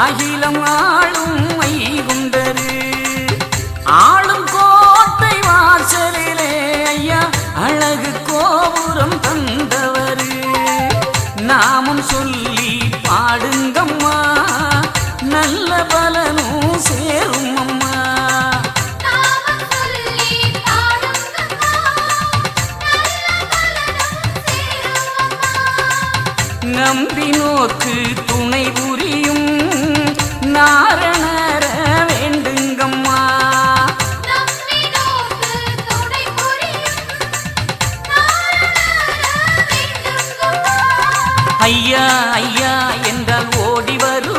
அகிலம் ஆளும் வைகுண்டரு ஆளும் கோட்டை வாசலிலே ஐயா அழகு கோபுரம் தந்தவரு நாமும் சொல்லி பாடுங்கம்மா நல்ல பலனும் சேரும் அம்மா நம்பினோர்க்கு துணை புரியும் நாரணர வேண்டுங்கம்மா ஐயா ஐயா என்றால் ஓடி வரும்